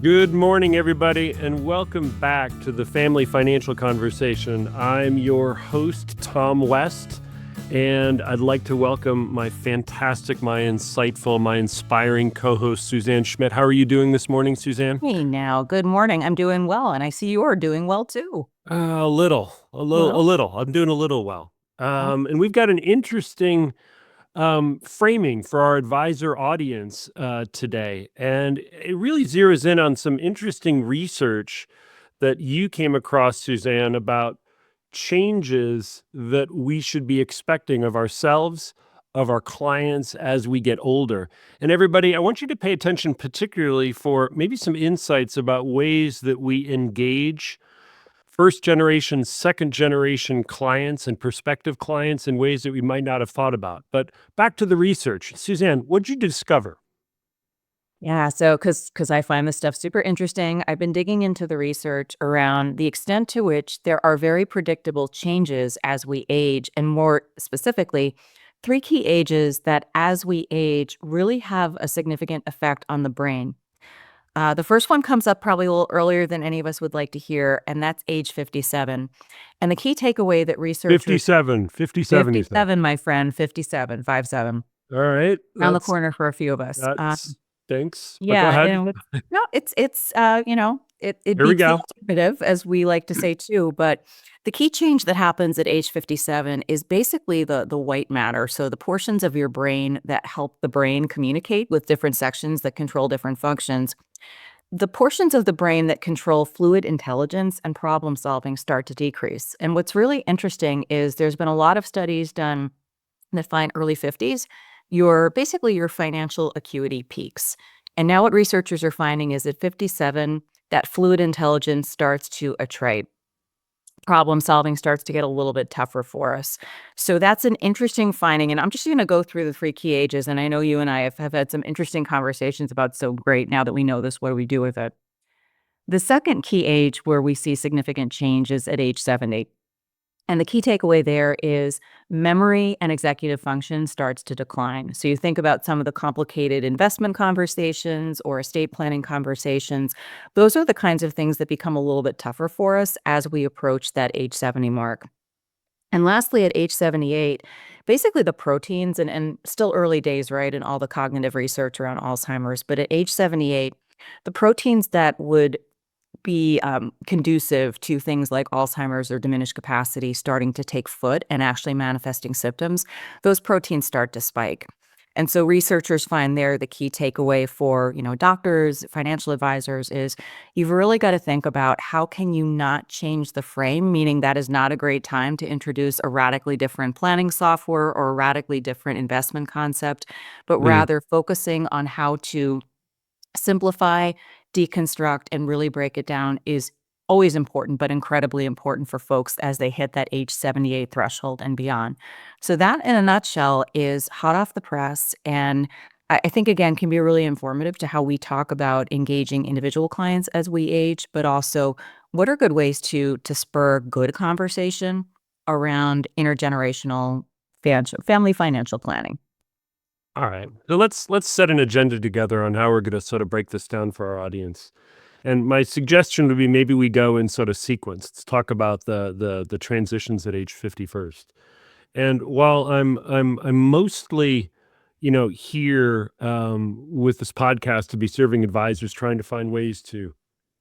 Good morning, everybody, and welcome back to the Family Financial Conversation. I'm your host, Tom West, and I'd like to welcome my fantastic, my insightful, my inspiring co-host, Suzanne Schmitt. How are you doing this morning, Suzanne? Hey now, good morning. I'm doing well, and I see you're doing well too. A little. I'm doing a little well. Oh, And we've got an interesting framing for our advisor audience today. And it really zeroes in on some interesting research that you came across, Suzanne, about changes that we should be expecting of ourselves, of our clients as we get older. And everybody, I want you to pay attention particularly for maybe some insights about ways that we engage first generation, second generation clients and prospective clients in ways that we might not have thought about. But back to the research. Suzanne, what'd you discover? yeah. So, because I find this stuff super interesting, I've been digging into the research around the extent to which there are very predictable changes as we age, and more specifically, three key ages that, as we age, really have a significant effect on the brain. The first one comes up probably a little earlier than any of us would like to hear, and that's age 57. And the key takeaway that researchers 57, you said. 57, my friend, 57, 57, All right. around the corner for a few of us. That stinks, but go Yeah, ahead. and no, it Here we beats the go. alternative, as we like to say too. But the key change that happens at age 57 is basically the white matter. So the portions of your brain that help the brain communicate with different sections that control different functions. The portions of the brain that control fluid intelligence and problem solving start to decrease. And what's really interesting is there's been a lot of studies done that find early 50s, your financial acuity peaks. And now what researchers are finding is at 57, that fluid intelligence starts to attrite. Problem solving starts to get a little bit tougher for us. So that's an interesting finding. And I'm just going to go through the three key ages. And I know you and I have had some interesting conversations about, so great, now that we know this, what do we do with it? The second key age where we see significant change is at age 70. And the key takeaway there is memory and executive function starts to decline. So you think about some of the complicated investment conversations or estate planning conversations. Those are the kinds of things that become a little bit tougher for us as we approach that age 70 mark. And lastly, at age 78, basically the proteins, and still early days, right, in all the cognitive research around Alzheimer's, but at age 78, the proteins that would be conducive to things like Alzheimer's or diminished capacity starting to take foot and actually manifesting symptoms, those proteins start to spike. And so researchers find there the key takeaway for, doctors, financial advisors is you've really got to think about how can you not change the frame, meaning that is not a great time to introduce a radically different planning software or a radically different investment concept, but Mm. rather focusing on how to simplify, deconstruct, and really break it down is always important, but incredibly important for folks as they hit that age 78 threshold and beyond. So that, in a nutshell, is hot off the press, and I think, again, can be really informative to how we talk about engaging individual clients as we age, but also what are good ways to spur good conversation around intergenerational family financial planning. All right. So let's set an agenda together on how we're going to sort of break this down for our audience. And my suggestion would be maybe we go in sort of sequence. Let's talk about the transitions at age 50 first. And while I'm mostly, here with this podcast to be serving advisors, trying to find ways to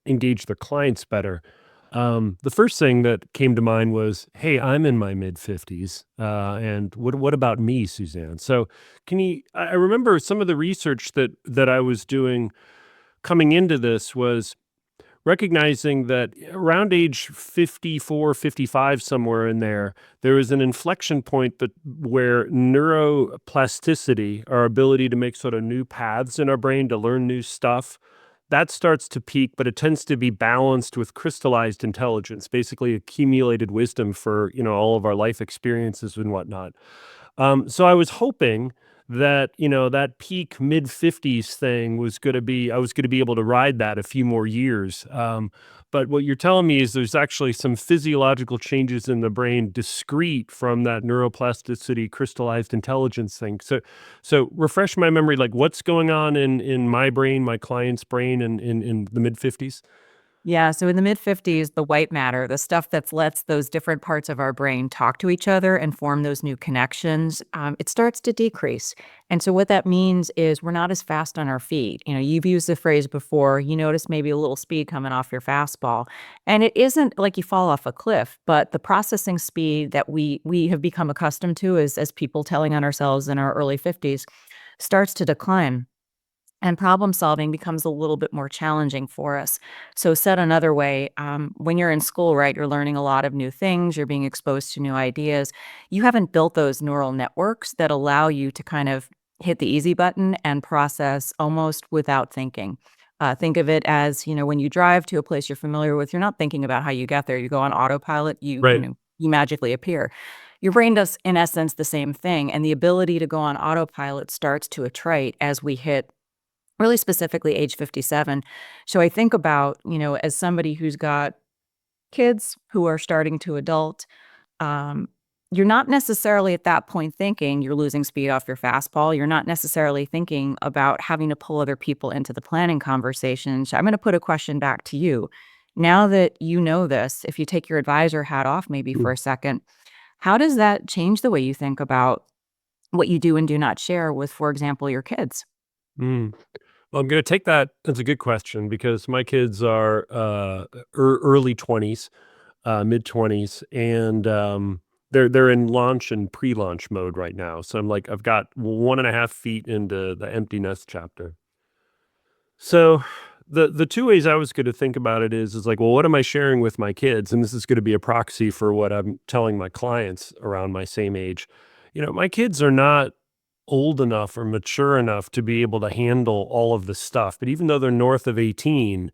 engage their clients better. The first thing that came to mind was, "Hey, I'm in my mid 50s, and what about me, Suzanne?" So, can you? I remember some of the research that I was doing coming into this was recognizing that around age 54, 55, somewhere in there was an inflection point that where neuroplasticity, our ability to make sort of new paths in our brain to learn new stuff, that starts to peak, but it tends to be balanced with crystallized intelligence, basically accumulated wisdom for, all of our life experiences and whatnot. So I was hoping that, that peak mid 50s thing was going to be, I was going to be able to ride that a few more years. But what you're telling me is there's actually some physiological changes in the brain discrete from that neuroplasticity, crystallized intelligence thing. So refresh my memory, like what's going on in my brain, my client's brain in the mid 50s? Yeah, so in the mid 50s, the white matter, the stuff that lets those different parts of our brain talk to each other and form those new connections, it starts to decrease. And so what that means is we're not as fast on our feet. You've used the phrase before, you notice maybe a little speed coming off your fastball. And it isn't like you fall off a cliff, but the processing speed that we have become accustomed to as people telling on ourselves in our early 50s starts to decline. And problem solving becomes a little bit more challenging for us. So, said another way, when you're in school, right, you're learning a lot of new things, you're being exposed to new ideas. You haven't built those neural networks that allow you to kind of hit the easy button and process almost without thinking. Think of it as, when you drive to a place you're familiar with, you're not thinking about how you get there. You go on autopilot, Right. you magically appear. Your brain does, in essence, the same thing. And the ability to go on autopilot starts to attrite as we hit really specifically age 57. So I think about, as somebody who's got kids who are starting to adult, um, you're not necessarily at that point thinking you're losing speed off your fastball. You're not necessarily thinking about having to pull other people into the planning conversation. So I'm going to put a question back to you. Now that you know this, if you take your advisor hat off maybe for Mm. a second, how does that change the way you think about what you do and do not share with, for example, your kids? Mm. Well, I'm going to take that. That's a good question because my kids are early 20s, mid 20s, and they're in launch and pre-launch mode right now. So I'm like, I've got 1.5 feet into the empty nest chapter. So the two ways I was going to think about it is like, well, what am I sharing with my kids? And this is going to be a proxy for what I'm telling my clients around my same age. My kids are not old enough or mature enough to be able to handle all of this stuff. But even though they're north of 18,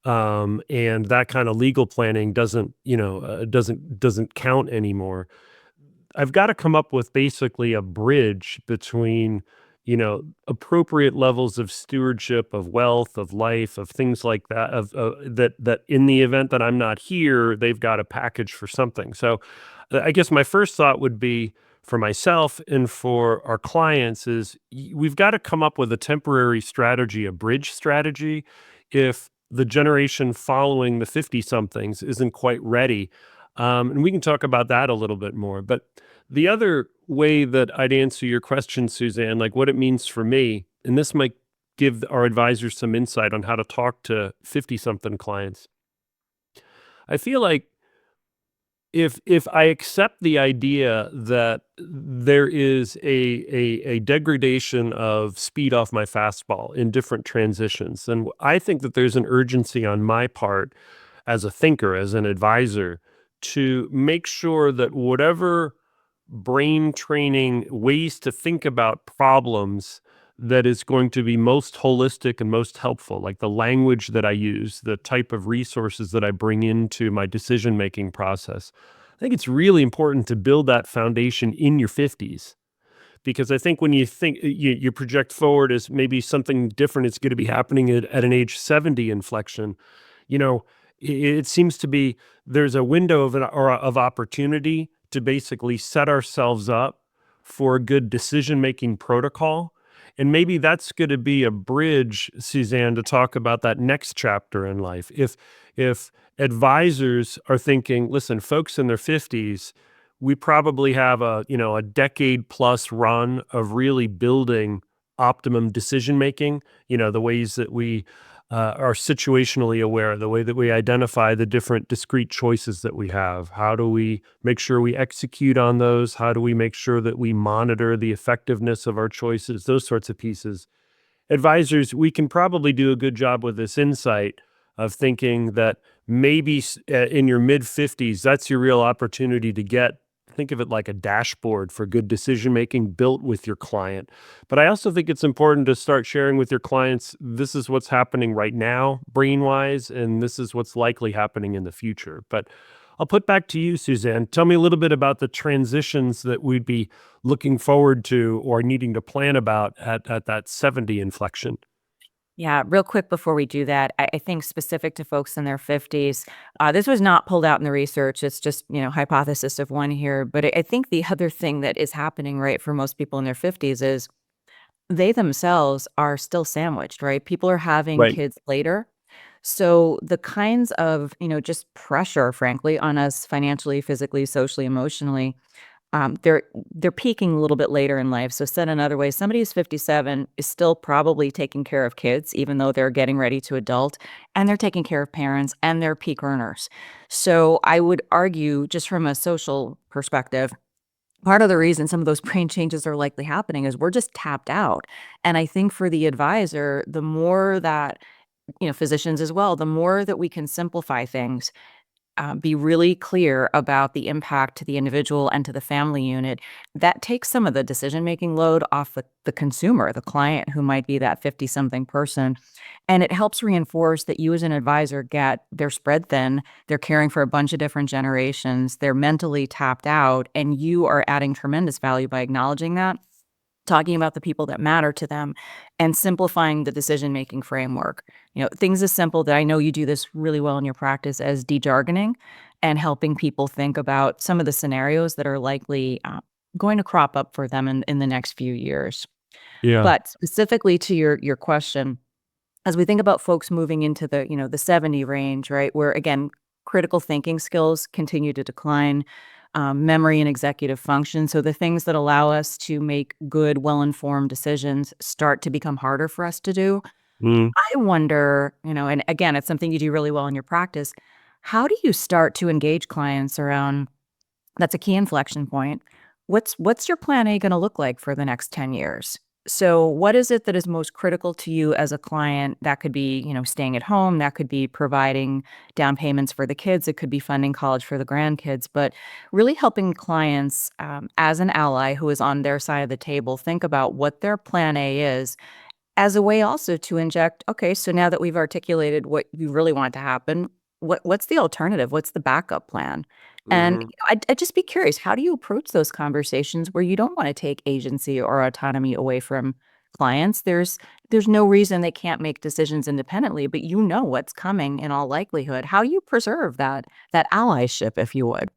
and that kind of legal planning doesn't count anymore, I've gotta come up with basically a bridge between, appropriate levels of stewardship, of wealth, of life, of things like that, that in the event that I'm not here, they've got a package for something. So, I guess my first thought would be for myself and for our clients is we've got to come up with a temporary strategy, a bridge strategy, if the generation following the 50 somethings isn't quite ready. And we can talk about that a little bit more. But the other way that I'd answer your question, Suzanne, like what it means for me, and this might give our advisors some insight on how to talk to 50 something clients. I feel like if I accept the idea that there is a degradation of speed off my fastball in different transitions, then I think that there's an urgency on my part as a thinker, as an advisor, to make sure that whatever brain training ways to think about problems that is going to be most holistic and most helpful, like the language that I use, the type of resources that I bring into my decision making process. I think it's really important to build that foundation in your 50s because I think when you think you project forward as maybe something different is going to be happening at an age 70 inflection, you know, it seems to be there's a window of opportunity to basically set ourselves up for a good decision making protocol. And maybe that's going to be a bridge, Suzanne, to talk about that next chapter in life. If advisors are thinking, listen, folks in their 50s, we probably have a decade plus run of really building optimum decision making, the ways that we are situationally aware, the way that we identify the different discrete choices that we have. How do we make sure we execute on those? How do we make sure that we monitor the effectiveness of our choices? Those sorts of pieces. Advisors, we can probably do a good job with this insight of thinking that maybe in your mid 50s, that's your real opportunity to think of it like a dashboard for good decision making built with your client. But I also think it's important to start sharing with your clients this is what's happening right now, brain wise, and this is what's likely happening in the future. But I'll put back to you, Suzanne. Tell me a little bit about the transitions that we'd be looking forward to or needing to plan about at that 70 inflection. Yeah, real quick before we do that, I think specific to folks in their 50s, this was not pulled out in the research. It's just, hypothesis of one here. But I think the other thing that is happening, right, for most people in their 50s is they themselves are still sandwiched, right? People are having Right. kids later. So the kinds of, just pressure, frankly, on us financially, physically, socially, emotionally, they're peaking a little bit later in life. So said another way, somebody who's 57 is still probably taking care of kids, even though they're getting ready to adult, and they're taking care of parents and they're peak earners. So I would argue, just from a social perspective, part of the reason some of those brain changes are likely happening is we're just tapped out. And I think for the advisor, the more that, physicians as well, the more that we can simplify things, be really clear about the impact to the individual and to the family unit. That takes some of the decision making load off the consumer, the client who might be that 50 something person. And it helps reinforce that you, as an advisor, get they're spread thin, they're caring for a bunch of different generations, they're mentally tapped out, and you are adding tremendous value by acknowledging that, talking about the people that matter to them, and simplifying the decision-making framework. Things as simple that I know you do this really well in your practice as de-jargoning and helping people think about some of the scenarios that are likely, going to crop up for them in the next few years. Yeah. But specifically to your question, as we think about folks moving into the 70 range, right, where again, critical thinking skills continue to decline, memory and executive function. So the things that allow us to make good, well-informed decisions start to become harder for us to do. Mm. I wonder, and again, it's something you do really well in your practice. How do you start to engage clients around that's a key inflection point. What's your plan A gonna look like for the next 10 years? So, what is it that is most critical to you as a client? That could be, staying at home, that could be providing down payments for the kids, it could be funding college for the grandkids, but really helping clients, as an ally who is on their side of the table, think about what their plan A is as a way also to inject, okay, so now that we've articulated what you really want to happen, what's the alternative? What's the backup plan? And Mhm. I'd just be curious, how do you approach those conversations where you don't want to take agency or autonomy away from clients? There's no reason they can't make decisions independently, but you know what's coming in all likelihood. How do you preserve that allyship, if you would?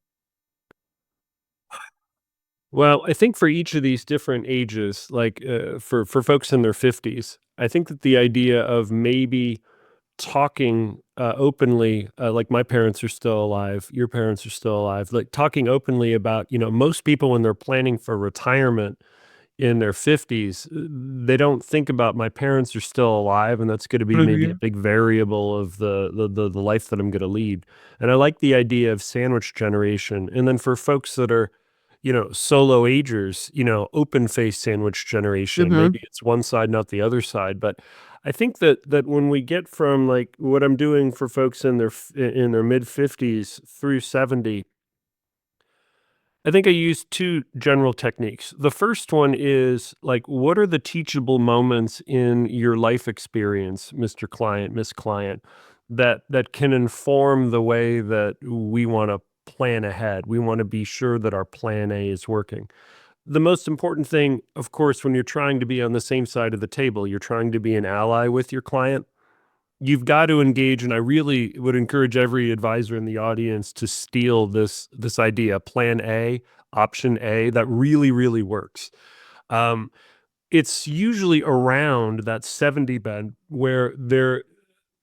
Well, I think for each of these different ages, like, for folks in their 50s, I think that the idea of maybe talking, openly, like my parents are still alive, your parents are still alive, like talking openly about, most people when they're planning for retirement in their 50s, they don't think about my parents are still alive, and that's gonna be maybe a Mhm. big variable of the life that I'm gonna lead. And I like the idea of sandwich generation. And then for folks that are, solo agers, open face sandwich generation, Mhm. maybe it's one side, not the other side. But I think that when we get from like what I'm doing for folks in their mid 50s through 70, I think I use 2 general techniques. The first one is, like, what are the teachable moments in your life experience, Mr. Client, Miss Client, that can inform the way that we wanna plan ahead? We wanna be sure that our plan A is working. The most important thing, of course, when you're trying to be on the same side of the table, you're trying to be an ally with your client, you've got to engage, and I really would encourage every advisor in the audience to steal this idea, plan A, option A, that really, really works. Um, it's usually around that 70 bend where there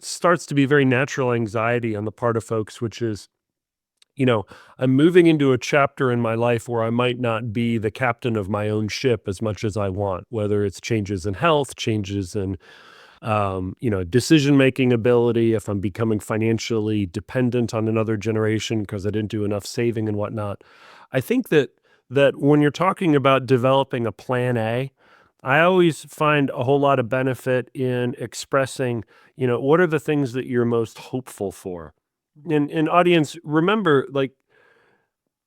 starts to be very natural anxiety on the part of folks, which is, I'm moving into a chapter in my life where I might not be the captain of my own ship as much as I want, whether it's changes in health, changes in decision making ability, if I'm becoming financially dependent on another generation because I didn't do enough saving and whatnot. I think that when you're talking about developing a plan A, I always find a whole lot of benefit in expressing, what are the things that you're most hopeful for? And audience, remember, like,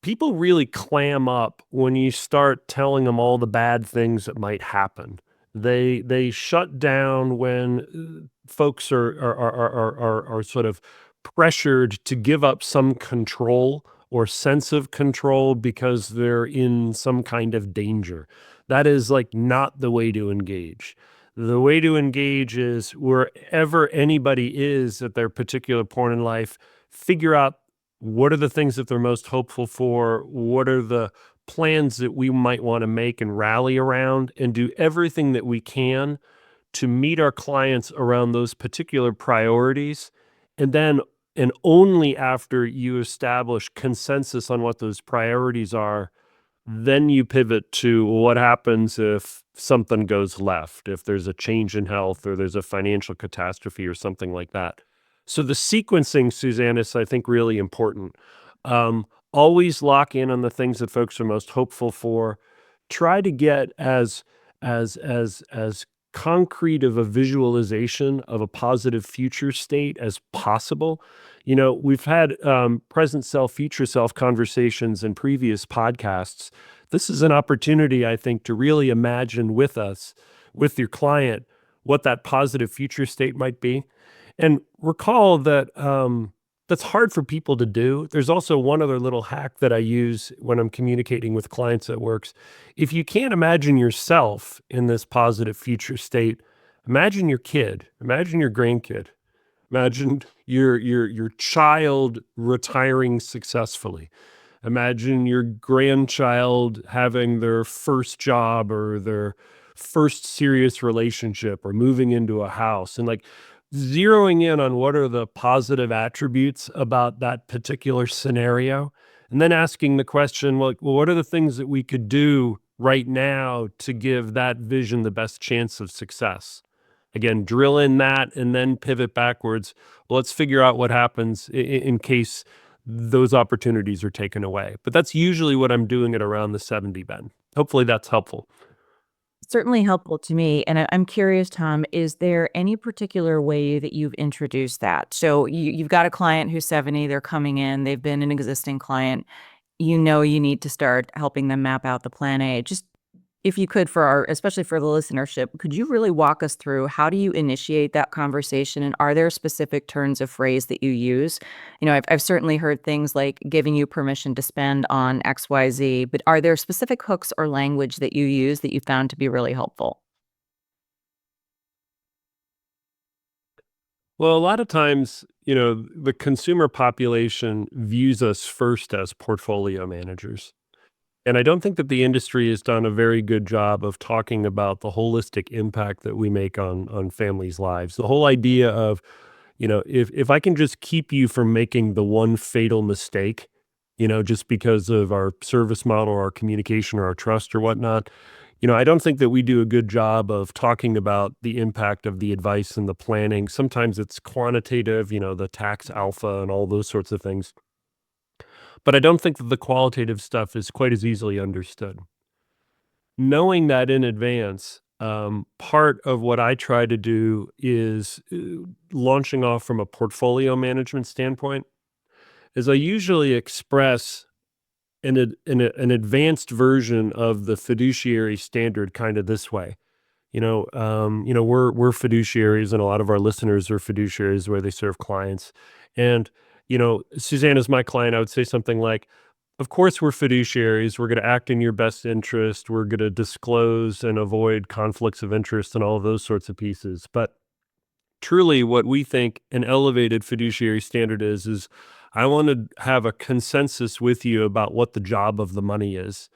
people really clam up when you start telling them all the bad things that might happen. They shut down when folks are sort of pressured to give up some control or sense of control because they're in some kind of danger. That is like not the way to engage. The way to engage is wherever anybody is at their particular point in life, figure out what are the things that they're most hopeful for, what are the plans that we might want to make and rally around, and do everything that we can to meet our clients around those particular priorities. And then, and only after you establish consensus on what those priorities are, then you pivot to what happens if something goes left, if there's a change in health or there's a financial catastrophe or something like that. So the sequencing, Suzanne, is, I think, really important. Always lock in on the things that folks are most hopeful for. Try to get as concrete of a visualization of a positive future state as possible. We've had present self, future self conversations in previous podcasts. This is an opportunity, I think, to really imagine with us, with your client, what that positive future state might be. And recall that that's hard for people to do. There's also one other little hack that I use when I'm communicating with clients that works. If you can't imagine yourself in this positive future state, imagine your kid, imagine your grandkid, imagine your child retiring successfully. Imagine your grandchild having their first job or their first serious relationship or moving into a house, and like zeroing in on what are the positive attributes about that particular scenario, and then asking the question, well, what are the things that we could do right now to give that vision the best chance of success? Again, drill in that and then pivot backwards. Well, let's figure out what happens in case those opportunities are taken away. But that's usually what I'm doing at around the 70 bend. Hopefully that's helpful. Certainly helpful to me. And I'm curious, Tom, is there any particular way that you've introduced that? So you've got a client who's 70, they're coming in, they've been an existing client. You need to start helping them map out the plan A. Just if you could, especially for the listenership, could you really walk us through how do you initiate that conversation? And are there specific turns of phrase that you use? I've certainly heard things like giving you permission to spend on XYZ, but are there specific hooks or language that you use that you found to be really helpful? Well, a lot of times, the consumer population views us first as portfolio managers. And I don't think that the industry has done a very good job of talking about the holistic impact that we make on families' lives. The whole idea of, if I can just keep you from making the one fatal mistake, just because of our service model or our communication or our trust or whatnot, I don't think that we do a good job of talking about the impact of the advice and the planning. Sometimes it's quantitative, the tax alpha and all those sorts of things. But I don't think that the qualitative stuff is quite as easily understood. Knowing that in advance, part of what I try to do is launching off from a portfolio management standpoint, is I usually express an advanced version of the fiduciary standard kind of this way. We're fiduciaries, and a lot of our listeners are fiduciaries where they serve clients. And Suzanne is my client. I would say something like, "Of course, we're fiduciaries. We're going to act in your best interest. We're going to disclose and avoid conflicts of interest and all of those sorts of pieces." But truly, what we think an elevated fiduciary standard is I want to have a consensus with you about what the job of the money is,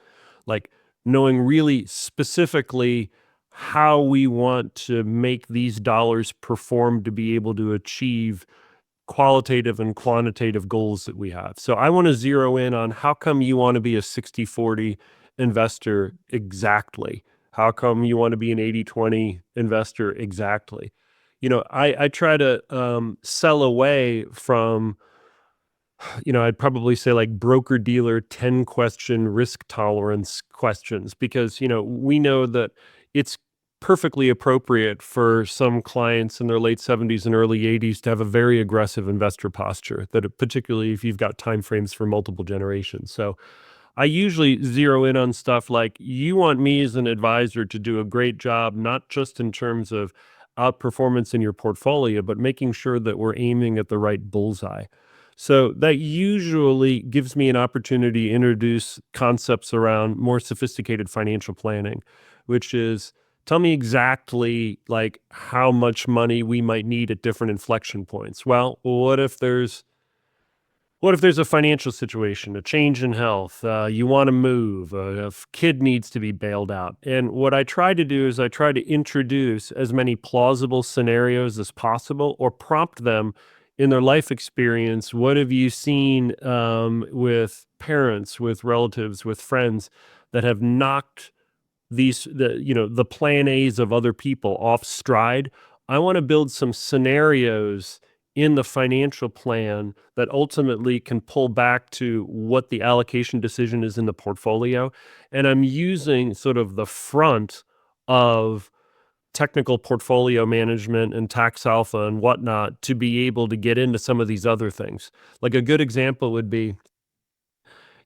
like knowing really specifically how we want to make these dollars perform to be able to achieve qualitative and quantitative goals that we have. So I want to zero in on how come you want to be a 60-40 investor exactly? How come you want to be an 80-20 investor exactly? I try to sell away from, I'd probably say like broker dealer 10 question risk tolerance questions, because, we know that it's perfectly appropriate for some clients in their late 70s and early 80s to have a very aggressive investor posture, particularly if you've got timeframes for multiple generations. So I usually zero in on stuff like, you want me as an advisor to do a great job, not just in terms of outperformance in your portfolio, but making sure that we're aiming at the right bullseye. So that usually gives me an opportunity to introduce concepts around more sophisticated financial planning, which is tell me exactly like how much money we might need at different inflection points. Well, what if there's a financial situation, a change in health, you want to move, a kid needs to be bailed out? And what I try to do is I try to introduce as many plausible scenarios as possible or prompt them in their life experience. What have you seen with parents, with relatives, with friends that have knocked the plan A's of other people off stride? I want to build some scenarios in the financial plan that ultimately can pull back to what the allocation decision is in the portfolio. And I'm using sort of the front of technical portfolio management and tax alpha and whatnot to be able to get into some of these other things. Like a good example would be,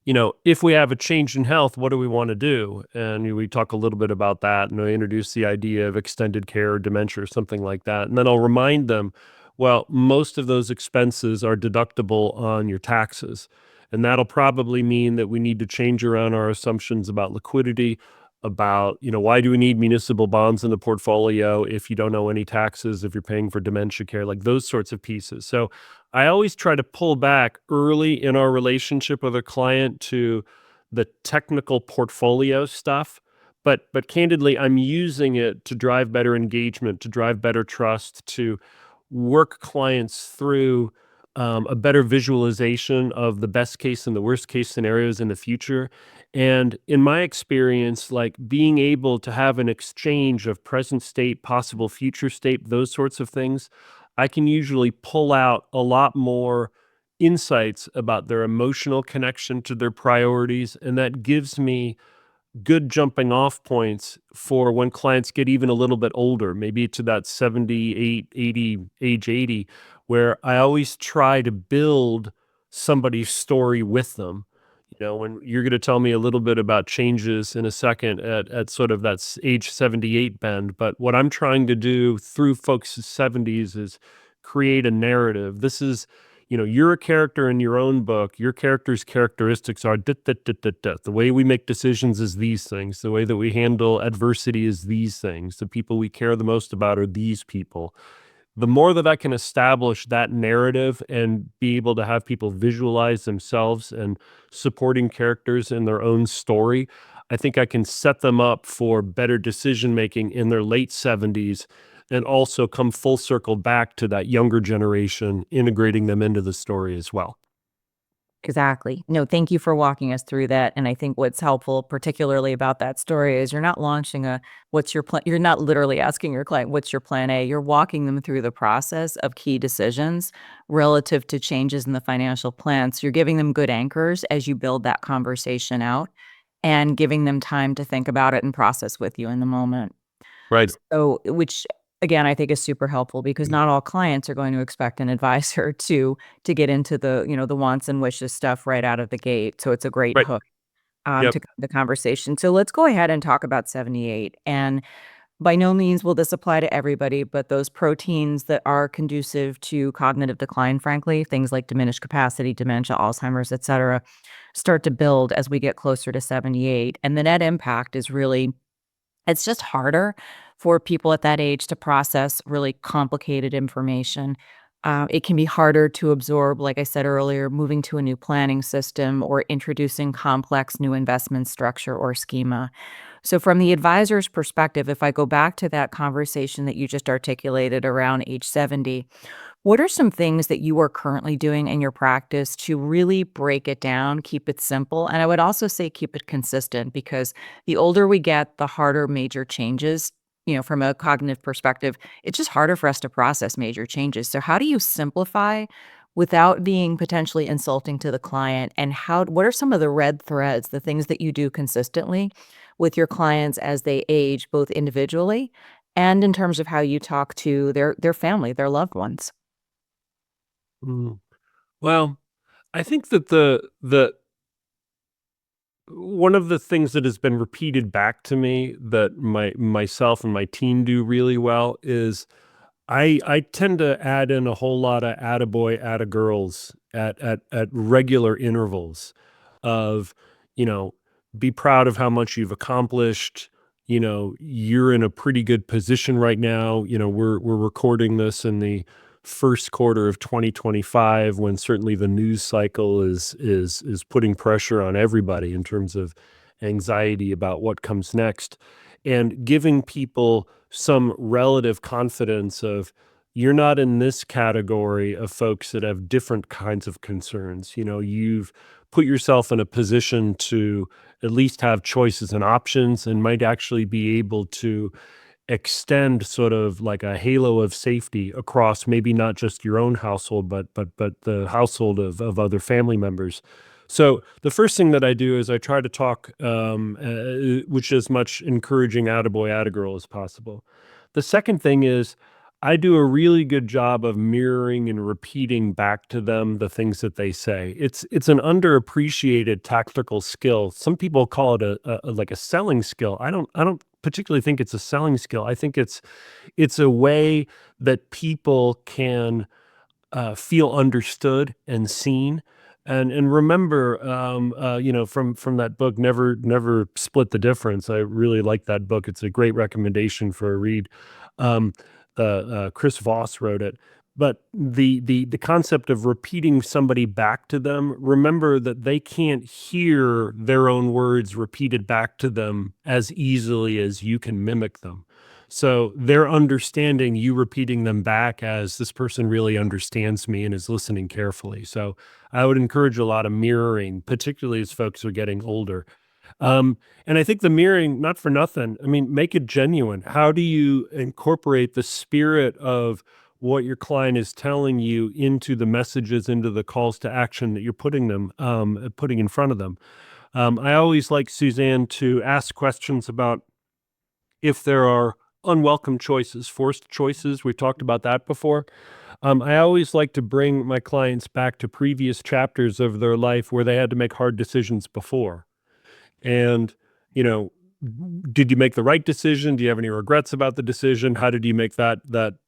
if we have a change in health, what do we want to do? And we talk a little bit about that, and I introduce the idea of extended care or dementia or something like that. And then I'll remind them, well, most of those expenses are deductible on your taxes. And that'll probably mean that we need to change around our assumptions about liquidity, about, why do we need municipal bonds in the portfolio if you don't owe any taxes, if you're paying for dementia care, like those sorts of pieces. So I always try to pull back early in our relationship with a client to the technical portfolio stuff. But candidly, I'm using it to drive better engagement, to drive better trust, to work clients through a better visualization of the best case and the worst case scenarios in the future. And in my experience, like being able to have an exchange of present state, possible future state, those sorts of things, I can usually pull out a lot more insights about their emotional connection to their priorities. And that gives me good jumping off points for when clients get even a little bit older, maybe to that 78, 80, age 80, where I always try to build somebody's story with them. When you're going to tell me a little bit about changes in a second at sort of that age 78 bend. But what I'm trying to do through folks' 70s is create a narrative. This is, you're a character in your own book. Your character's characteristics are dit, dit, dit, dit, dit. The way we make decisions is these things. The way that we handle adversity is these things. The people we care the most about are these people. The more that I can establish that narrative and be able to have people visualize themselves and supporting characters in their own story, I think I can set them up for better decision making in their late 70s and also come full circle back to that younger generation, integrating them into the story as well. Exactly. No, thank you for walking us through that, and I think what's helpful, particularly about that story, is you're not launching a "What's your plan?" You're not literally asking your client, "What's your plan A?" You're walking them through the process of key decisions relative to changes in the financial plan, so you're giving them good anchors as you build that conversation out and giving them time to think about it and process with you in the moment. Right. So which, again, I think is super helpful because not all clients are going to expect an advisor to get into the wants and wishes stuff right out of the gate, so it's a great Right. hook, Yep. to the conversation. So let's go ahead and talk about 78, and by no means will this apply to everybody, but those proteins that are conducive to cognitive decline, frankly, things like diminished capacity, dementia, Alzheimer's, etcetera, start to build as we get closer to 78, and the net impact is really it's just harder for people at that age to process really complicated information. It can be harder to absorb, like I said earlier, moving to a new planning system or introducing complex new investment structure or schema. So, from the advisor's perspective, if I go back to that conversation that you just articulated around age 70, what are some things that you are currently doing in your practice to really break it down, keep it simple? And I would also say keep it consistent because the older we get, the harder major changes, from a cognitive perspective, it's just harder for us to process major changes. So how do you simplify without being potentially insulting to the client? And what are some of the red threads, the things that you do consistently with your clients as they age, both individually and in terms of how you talk to their family, their loved ones? Mm. Well, I think that the one of the things that has been repeated back to me that myself and my team do really well is I tend to add in a whole lot of attaboy, attagirls at regular intervals of, you know, be proud of how much you've accomplished. You're in a pretty good position right now. We're recording this in the first quarter of 2025 when certainly the news cycle is putting pressure on everybody in terms of anxiety about what comes next, and giving people some relative confidence of you're not in this category of folks that have different kinds of concerns. You've put yourself in a position to at least have choices and options and might actually be able to extend sort of like a halo of safety across maybe not just your own household, but the household of other family members. So the first thing that I do is I try to talk, which as much encouraging attaboy, attagirl as possible. The second thing is I do a really good job of mirroring and repeating back to them the things that they say. It's an underappreciated tactical skill. Some people call it like a selling skill. I don't particularly think it's a selling skill. I think it's a way that people can feel understood and seen. And remember, from that book, never split the difference. I really like that book. It's a great recommendation for a read. Um, Chris Voss wrote it. But the concept of repeating somebody back to them, remember that they can't hear their own words repeated back to them as easily as you can mimic them. So they're understanding you repeating them back as this person really understands me and is listening carefully. So I would encourage a lot of mirroring, particularly as folks are getting older. And I think the mirroring, not for nothing, I mean, make it genuine. How do you incorporate the spirit of what your client is telling you into the messages, into the calls to action that you're putting in front of them? I always like Suzanne to ask questions about if there are unwelcome choices, forced choices. We've talked about that before. I always like to bring my clients back to previous chapters of their life where they had to make hard decisions before. And, you know, did you make the right decision? Do you have any regrets about the decision? How did you make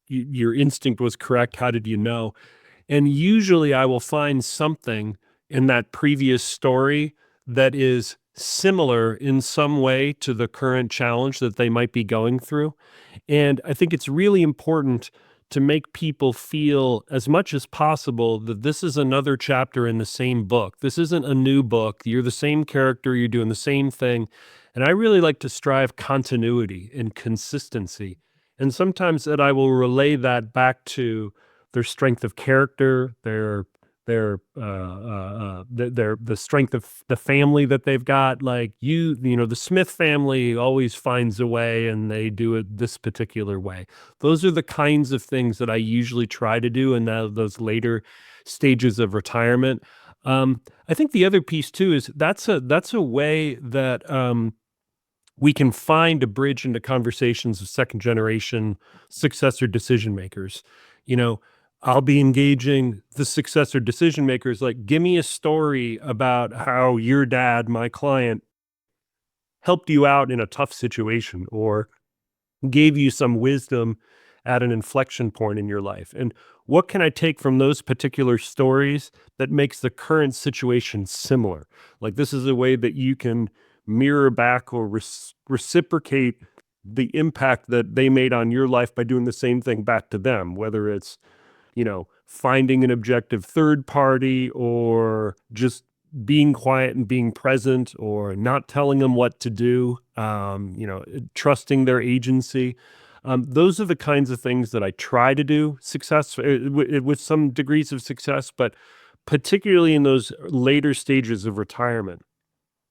your instinct was correct? How did you know? And usually I will find something in that previous story that is similar in some way to the current challenge that they might be going through. And I think it's really important to make people feel as much as possible that this is another chapter in the same book. This isn't a new book. You're the same character, you're doing the same thing. And I really like to strive continuity and consistency. And sometimes that I will relay that back to their strength of character, the strength of the family that they've got. Like the Smith family always finds a way, and they do it this particular way. Those are the kinds of things that I usually try to do in those later stages of retirement. I think the other piece too is that's a way that we can find a bridge into conversations with second generation successor decision makers. You know, I'll be engaging the successor decision makers like, give me a story about how your dad, my client, helped you out in a tough situation or gave you some wisdom at an inflection point in your life. And what can I take from those particular stories that makes the current situation similar? Like, this is a way that you can mirror back or reciprocate the impact that they made on your life by doing the same thing back to them, whether it's finding an objective third party or just being quiet and being present or not telling them what to do, trusting their agency. Those are the kinds of things that I try to do with some degrees of success, but particularly in those later stages of retirement.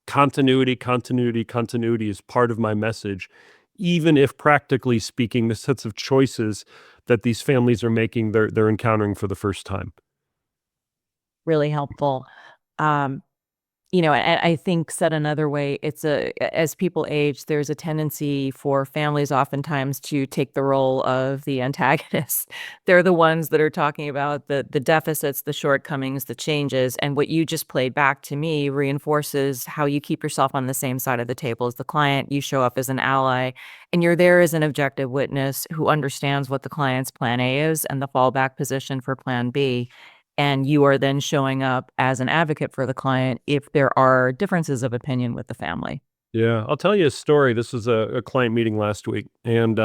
Continuity, continuity, continuity is part of my message, even if practically speaking, the sets of choices that these families are making, they're encountering for the first time. Really helpful. Um, And I think said another way, as people age, there's a tendency for families oftentimes to take the role of the antagonists. They're the ones that are talking about the deficits, the shortcomings, the changes, and what you just played back to me reinforces how you keep yourself on the same side of the table as the client. You show up as an ally, and you're there as an objective witness who understands what the client's plan A is and the fallback position for plan B. And you are then showing up as an advocate for the client if there are differences of opinion with the family. Yeah, I'll tell you a story. This was a client meeting last week, and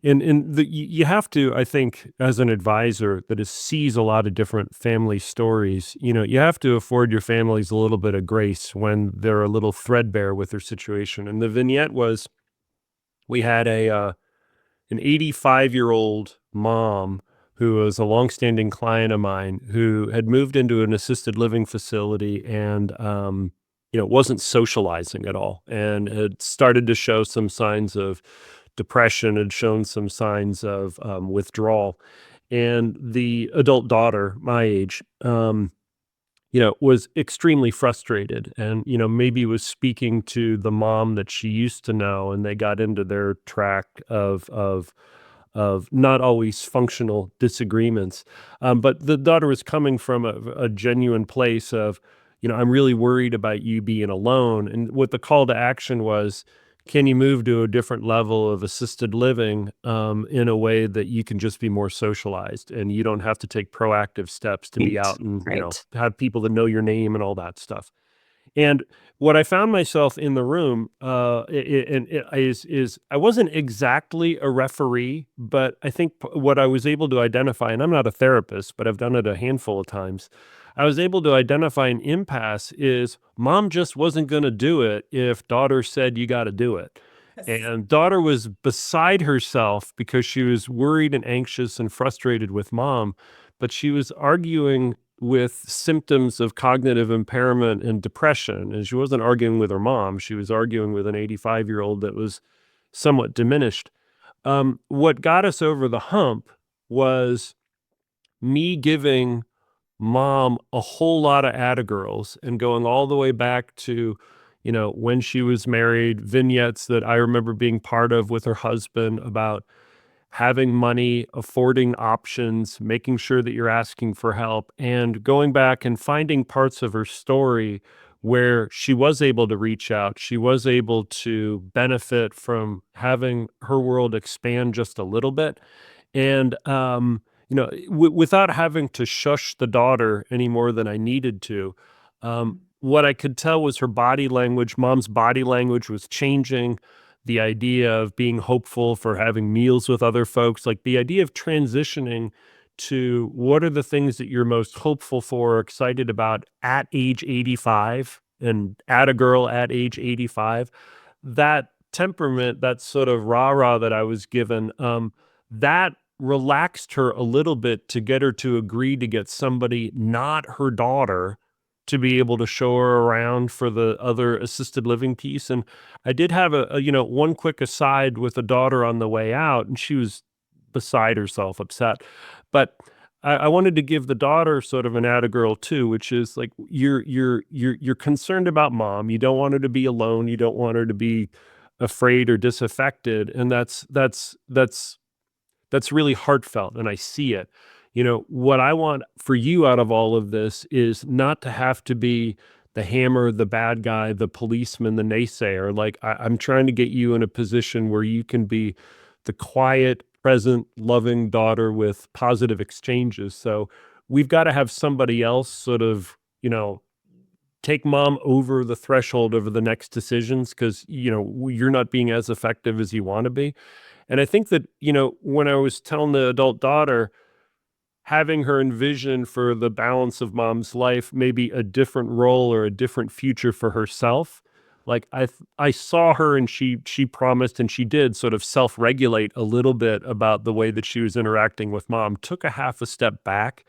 you have to, I think, as an advisor that sees a lot of different family stories, you have to afford your families a little bit of grace when they're a little threadbare with their situation. And the vignette was, we had an 85-year-old mom who was a longstanding client of mine who had moved into an assisted living facility and wasn't socializing at all, and had started to show some signs of depression, had shown some signs of withdrawal. And the adult daughter, my age, was extremely frustrated, and, maybe was speaking to the mom that she used to know, and they got into their track of not always functional disagreements. But the daughter was coming from a genuine place of, I'm really worried about you being alone. And what the call to action was, can you move to a different level of assisted living in a way that you can just be more socialized and you don't have to take proactive steps to be Right. out and, Right. have people that know your name and all that stuff. And what I found myself in the room, is I wasn't exactly a referee, but I think what I was able to identify, and I'm not a therapist, but I've done it a handful of times. I was able to identify an impasse is mom just wasn't going to do it if daughter said you got to do it. Yes. And daughter was beside herself because she was worried and anxious and frustrated with mom, but she was arguing with symptoms of cognitive impairment and depression. And she wasn't arguing with her mom. She was arguing with an 85-year-old that was somewhat diminished. What got us over the hump was me giving mom a whole lot of Attagirls and going all the way back to, when she was married, vignettes that I remember being part of with her husband about having money, affording options, making sure that you're asking for help, and going back and finding parts of her story where she was able to reach out. She was able to benefit from having her world expand just a little bit. And, without having to shush the daughter any more than I needed to, what I could tell was her body language, mom's body language was changing. The idea of being hopeful for having meals with other folks, like the idea of transitioning to what are the things that you're most hopeful for or excited about at age 85 and at a girl at age 85. That temperament, that sort of rah-rah that I was given, that relaxed her a little bit to get her to agree to get somebody, not her daughter, to be able to show her around for the other assisted living piece. And I did have one quick aside with a daughter on the way out, and she was beside herself, upset. But I wanted to give the daughter sort of an girl too, which is like you're concerned about mom. You don't want her to be alone. You don't want her to be afraid or disaffected, and that's really heartfelt, and I see it. What I want for you out of all of this is not to have to be the hammer, the bad guy, the policeman, the naysayer. Like, I'm trying to get you in a position where you can be the quiet, present, loving daughter with positive exchanges. So we've got to have somebody else sort of, take mom over the threshold over the next decisions because, you're not being as effective as you want to be. And I think that, when I was telling the adult daughter, having her envision for the balance of mom's life, maybe a different role or a different future for herself, like I saw her and she promised and she did sort of self-regulate a little bit about the way that she was interacting with mom, took a half a step back.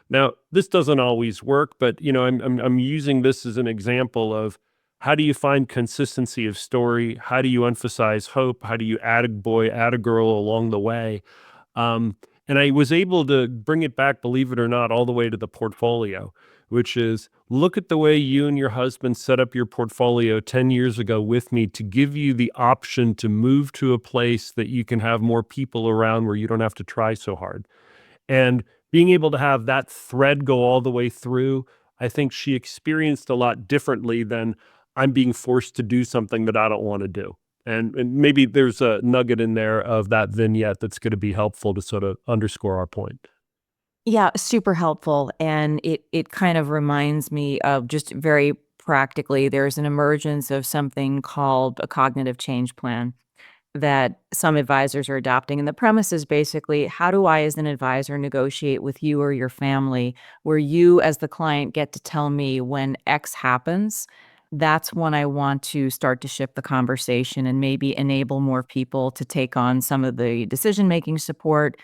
Now, this doesn't always work, but I'm using this as an example of how do you find consistency of story? How do you emphasize hope? How do you add a boy, add a girl along the way? Um, and I was able to bring it back, believe it or not, all the way to the portfolio. which is look at the way you and your husband set up your portfolio 10 years ago with me to give you the option to move to a place that you can have more people around where you don't have to try so hard. And being able to have that thread go all the way through, I think she experienced a lot differently than I'm being forced to do something that I don't want to do. And maybe there's a nugget in there of that vignette that's going to be helpful to sort of underscore our point. Yeah, super helpful, and it kind of reminds me of just very practically, there's an emergence of something called a cognitive change plan that some advisors are adopting, and the premise is basically, how do I, as an advisor, negotiate with you or your family where you, as the client, get to tell me when X happens, that's when I want to start to shift the conversation and maybe enable more people to take on some of the decision-making support,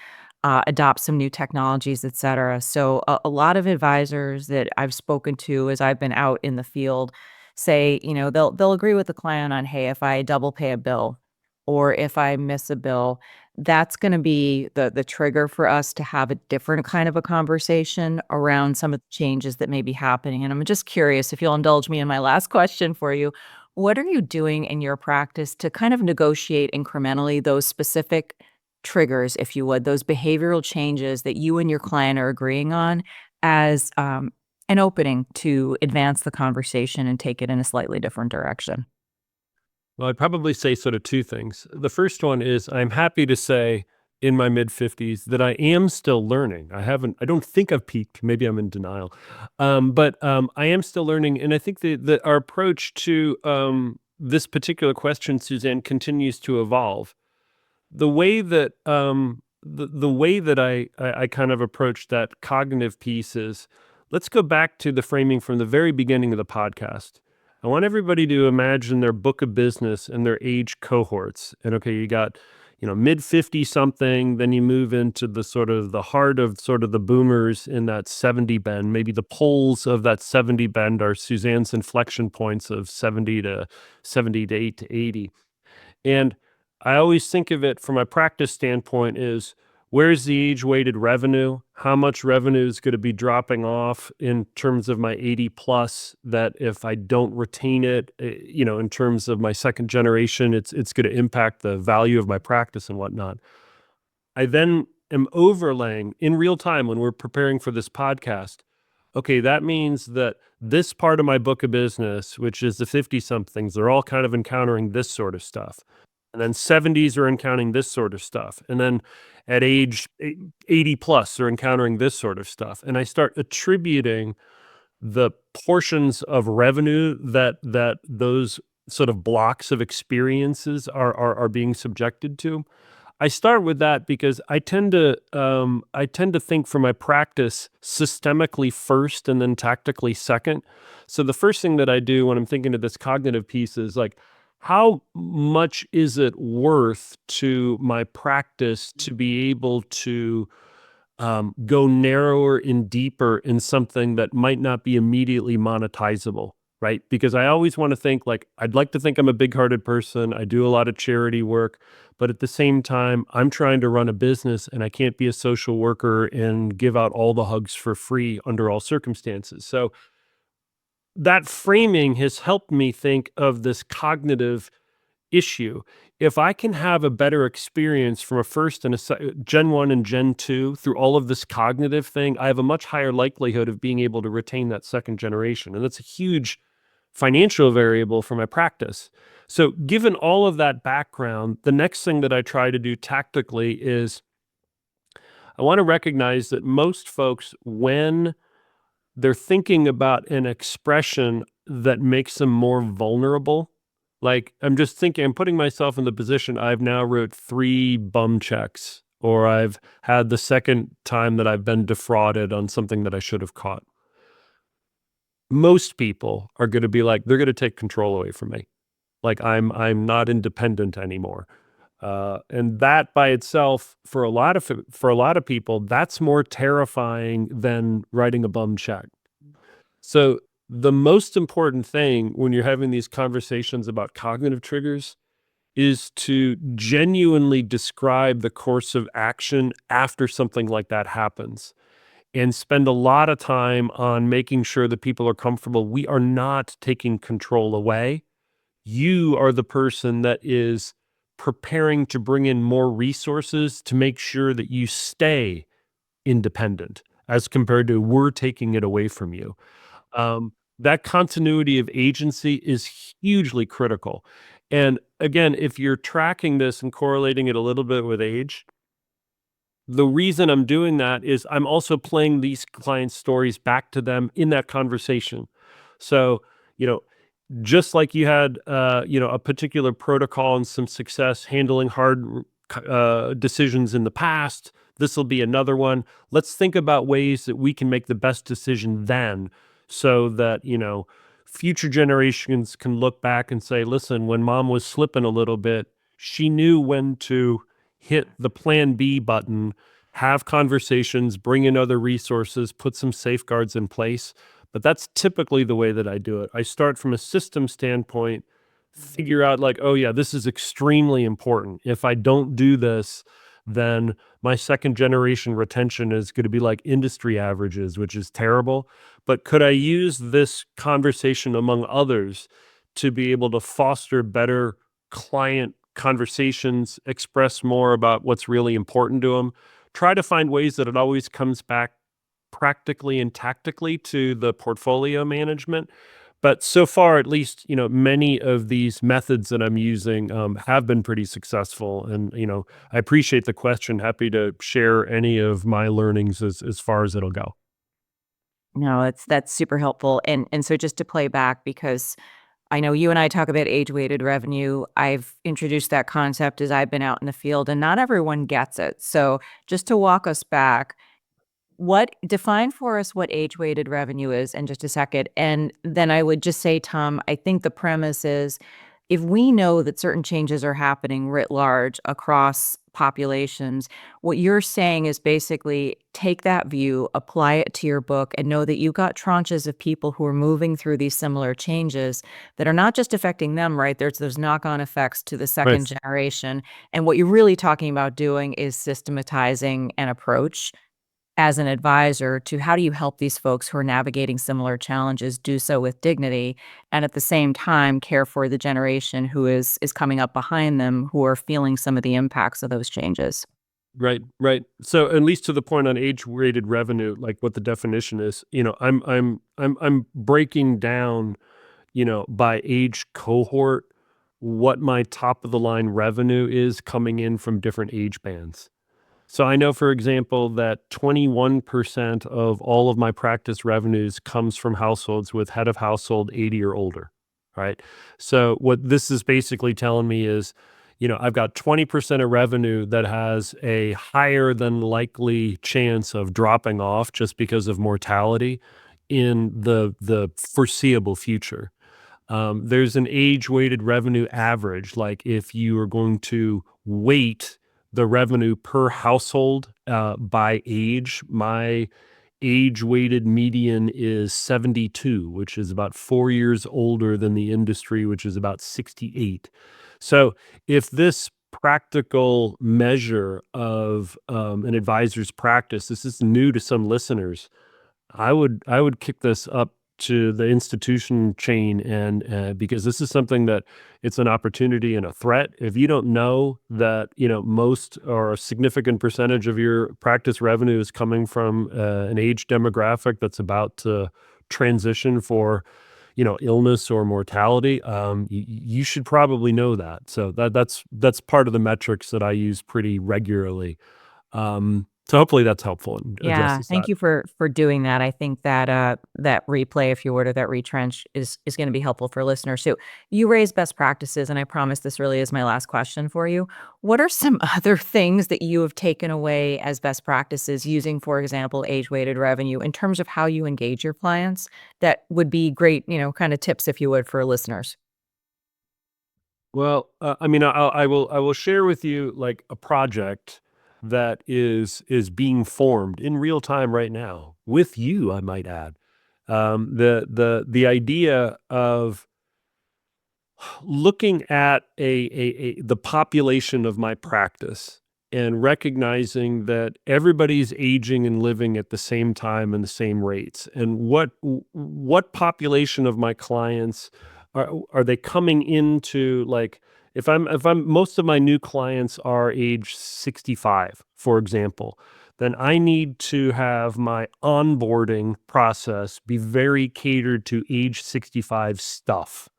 adopt some new technologies, et cetera. So a lot of advisors that I've spoken to as I've been out in the field say, they'll agree with the client on, hey, if I double pay a bill or if I miss a bill, that's going to be the trigger for us to have a different kind of a conversation around some of the changes that may be happening. And I'm just curious if you'll indulge me in my last question for you. What are you doing in your practice to kind of negotiate incrementally those specific triggers, if you would, those behavioral changes that you and your client are agreeing on as an opening to advance the conversation and take it in a slightly different direction? Well, I'd probably say sort of two things. The first one is I'm happy to say in my mid 50s that I am still learning. I don't think I've peaked. Maybe I'm in denial. But I am still learning. And I think that our approach to this particular question, Suzanne, continues to evolve. The way that I kind of approach that cognitive piece is let's go back to the framing from the very beginning of the podcast. I want everybody to imagine their book of business and their age cohorts. And okay, you got, mid 50 something, then you move into the sort of the heart of sort of the boomers in that 70 bend. Maybe the poles of that 70 bend are Suzanne's inflection points of 70 to 8 to 80. And I always think of it from a practice standpoint is where's the age weighted revenue? How much revenue is going to be dropping off in terms of my 80 plus that if I don't retain it, in terms of my second generation, it's going to impact the value of my practice and whatnot. I then am overlaying in real time when we're preparing for this podcast. Okay, that means that this part of my book of business, which is the 50 somethings, they're all kind of encountering this sort of stuff. And then 70s are encountering this sort of stuff. And then at age 80 plus, they're encountering this sort of stuff. And I start attributing the portions of revenue that those sort of blocks of experiences are being subjected to. I start with that because I tend to think for my practice systemically first and then tactically second. So the first thing that I do when I'm thinking of this cognitive piece is like, how much is it worth to my practice to be able to go narrower and deeper in something that might not be immediately monetizable, right? Because I always want to think like, I'd like to think I'm a big hearted person. I do a lot of charity work, but at the same time, I'm trying to run a business and I can't be a social worker and give out all the hugs for free under all circumstances. So that framing has helped me think of this cognitive issue. If I can have a better experience from a first and Gen 1 and Gen 2 through all of this cognitive thing, I have a much higher likelihood of being able to retain that second generation. And that's a huge financial variable for my practice. So, given all of that background, the next thing that I try to do tactically is I want to recognize that most folks, when they're thinking about an expression that makes them more vulnerable. Like, I'm putting myself in the position I've now wrote 3 bum checks, or I've had the second time that I've been defrauded on something that I should have caught. Most people are gonna be like, they're gonna take control away from me. Like, I'm not independent anymore. And that by itself, for a lot of people, that's more terrifying than writing a bum check. So the most important thing when you're having these conversations about cognitive triggers is to genuinely describe the course of action after something like that happens. and spend a lot of time on making sure that people are comfortable. We are not taking control away. You are the person that is preparing to bring in more resources to make sure that you stay independent as compared to we're taking it away from you. Um, that continuity of agency is hugely critical. And again, if you're tracking this and correlating it a little bit with age, the reason I'm doing that is I'm also playing these clients' stories back to them in that conversation. So, you know, just like you had, a particular protocol and some success handling hard decisions in the past, this will be another one. Let's think about ways that we can make the best decision then, so that future generations can look back and say, "Listen, when mom was slipping a little bit, she knew when to hit the Plan B button." Have conversations, bring in other resources, put some safeguards in place. But that's typically the way that I do it. I start from a system standpoint, figure out like, oh yeah, this is extremely important. If I don't do this, then my second generation retention is going to be like industry averages, which is terrible. But could I use this conversation among others to be able to foster better client conversations, express more about what's really important to them, try to find ways that it always comes back practically and tactically to the portfolio management. But so far, at least, many of these methods that I'm using have been pretty successful. And, I appreciate the question. Happy to share any of my learnings as far as it'll go. No, that's super helpful, and so just to play back because I know you and I talk about age-weighted revenue. I've introduced that concept as I've been out in the field, and not everyone gets it. So just to walk us back, what define for us what age-weighted revenue is in just a second, and then I would just say, Tom, I think the premise is if we know that certain changes are happening writ large across populations, what you're saying is basically take that view, apply it to your book, and know that you've got tranches of people who are moving through these similar changes that are not just affecting them, right? There's those knock-on effects to the Right. second generation. And what you're really talking about doing is systematizing an approach as an advisor to how do you help these folks who are navigating similar challenges do so with dignity and at the same time care for the generation who is coming up behind them who are feeling some of the impacts of those changes. Right, right. So at least to the point on age-rated revenue, like what the definition is, I'm breaking down, by age cohort, what my top of the line revenue is coming in from different age bands. So I know, for example, that 21% of all of my practice revenues comes from households with head of household 80 or older, right? So what this is basically telling me is, I've got 20% of revenue that has a higher than likely chance of dropping off just because of mortality in the foreseeable future. There's an age-weighted revenue average, like if you are going to weight the revenue per household by age, my age-weighted median is 72, which is about 4 years older than the industry, which is about 68. So if this practical measure of an advisor's practice, this is new to some listeners, I would kick this up to the institution chain, and because this is something that it's an opportunity and a threat. If you don't know that, most or a significant percentage of your practice revenue is coming from an age demographic that's about to transition for, illness or mortality, you should probably know that. So that's part of the metrics that I use pretty regularly. So hopefully that's helpful and Yeah, addresses thank that. you for doing that. I think that that replay, if you would, or that retrench is going to be helpful for listeners. So you raise best practices, and I promise this really is my last question for you. What are some other things that you have taken away as best practices using, for example, age-weighted revenue in terms of how you engage your clients that would be great, kind of tips, if you would, for listeners? Well, I mean, I will share with you like a project that is being formed in real time right now with you, I might add. The idea of looking at the population of my practice and recognizing that everybody's aging and living at the same time and the same rates. And what population of my clients are they coming into, like, if I'm most of my new clients are age 65, for example, then I need to have my onboarding process be very catered to age 65 stuff.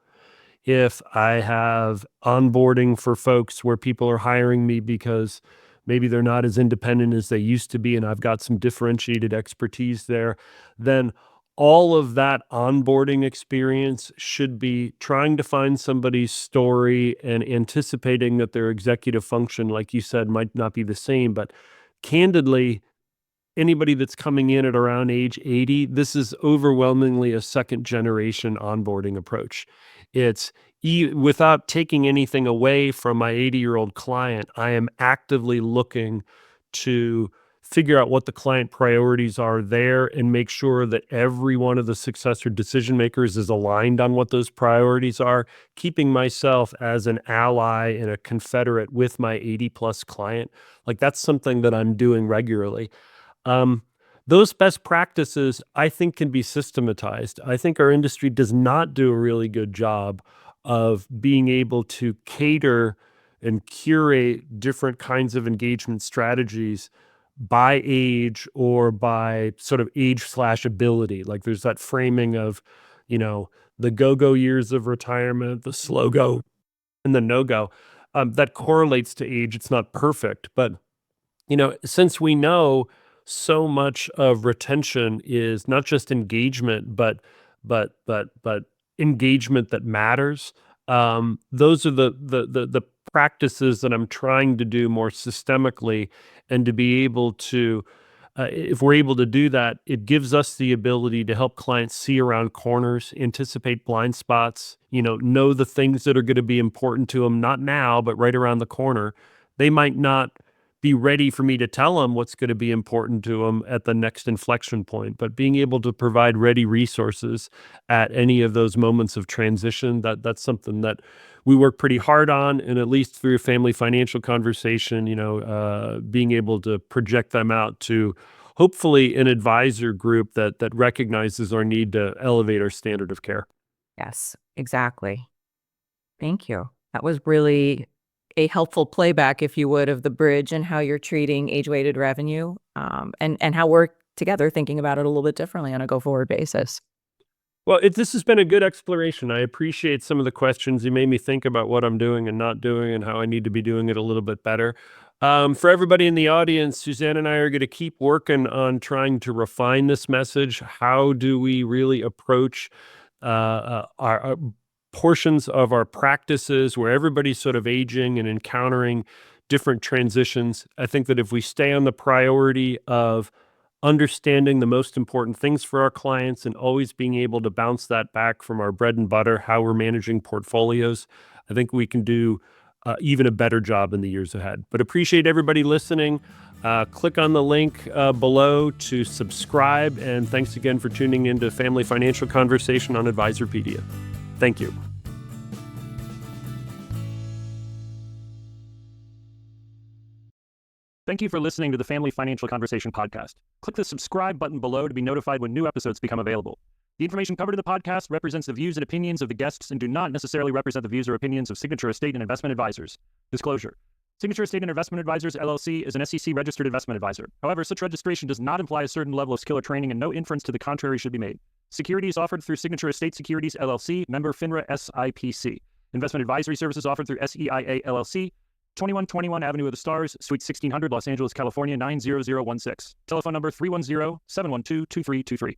If I have onboarding for folks where people are hiring me because maybe they're not as independent as they used to be, and I've got some differentiated expertise there, then all of that onboarding experience should be trying to find somebody's story and anticipating that their executive function, like you said, might not be the same. But candidly, anybody that's coming in at around age 80, this is overwhelmingly a second generation onboarding approach. It's without taking anything away from my 80-year-old client, I am actively looking to figure out what the client priorities are there and make sure that every one of the successor decision makers is aligned on what those priorities are, keeping myself as an ally and a confederate with my 80 plus client. Like, that's something that I'm doing regularly. Um, those best practices, I think, can be systematized. I think our industry does not do a really good job of being able to cater and curate different kinds of engagement strategies by age or by sort of age slash ability. Like, there's that framing of, the go-go years of retirement, the slow go, and the no-go. That correlates to age. It's not perfect, but since we know so much of retention is not just engagement, but engagement that matters. Those are the practices that I'm trying to do more systemically, and to be able to, if we're able to do that, it gives us the ability to help clients see around corners, anticipate blind spots, know the things that are going to be important to them, not now, but right around the corner. They might not be ready for me to tell them what's going to be important to them at the next inflection point, but being able to provide ready resources at any of those moments of transition, that's something that we work pretty hard on. And at least through a family financial conversation, being able to project them out to hopefully an advisor group that recognizes our need to elevate our standard of care. Yes, exactly. Thank you. That was really a helpful playback, if you would, of the bridge and how you're treating age-weighted revenue, and how we're together thinking about it a little bit differently on a go-forward basis. Well, this has been a good exploration. I appreciate some of the questions. You made me think about what I'm doing and not doing and how I need to be doing it a little bit better. For everybody in the audience, Suzanne and I are going to keep working on trying to refine this message. How do we really approach our portions of our practices where everybody's sort of aging and encountering different transitions? I think that if we stay on the priority of understanding the most important things for our clients and always being able to bounce that back from our bread and butter, how we're managing portfolios, I think we can do even a better job in the years ahead. But appreciate everybody listening. Click on the link below to subscribe. And thanks again for tuning into Family Financial Conversation on Advisorpedia. Thank you. Thank you for listening to the Family Financial Conversation podcast. Click the subscribe button below to be notified when new episodes become available. The information covered in the podcast represents the views and opinions of the guests and do not necessarily represent the views or opinions of Signature Estate and Investment Advisors. Disclosure. Signature Estate and Investment Advisors, LLC is an SEC-registered investment advisor. However, such registration does not imply a certain level of skill or training, and no inference to the contrary should be made. Securities offered through Signature Estate Securities, LLC, member FINRA SIPC. Investment advisory services offered through SEIA, LLC, 2121 Avenue of the Stars, Suite 1600, Los Angeles, California, 90016. Telephone number 310-712-2323.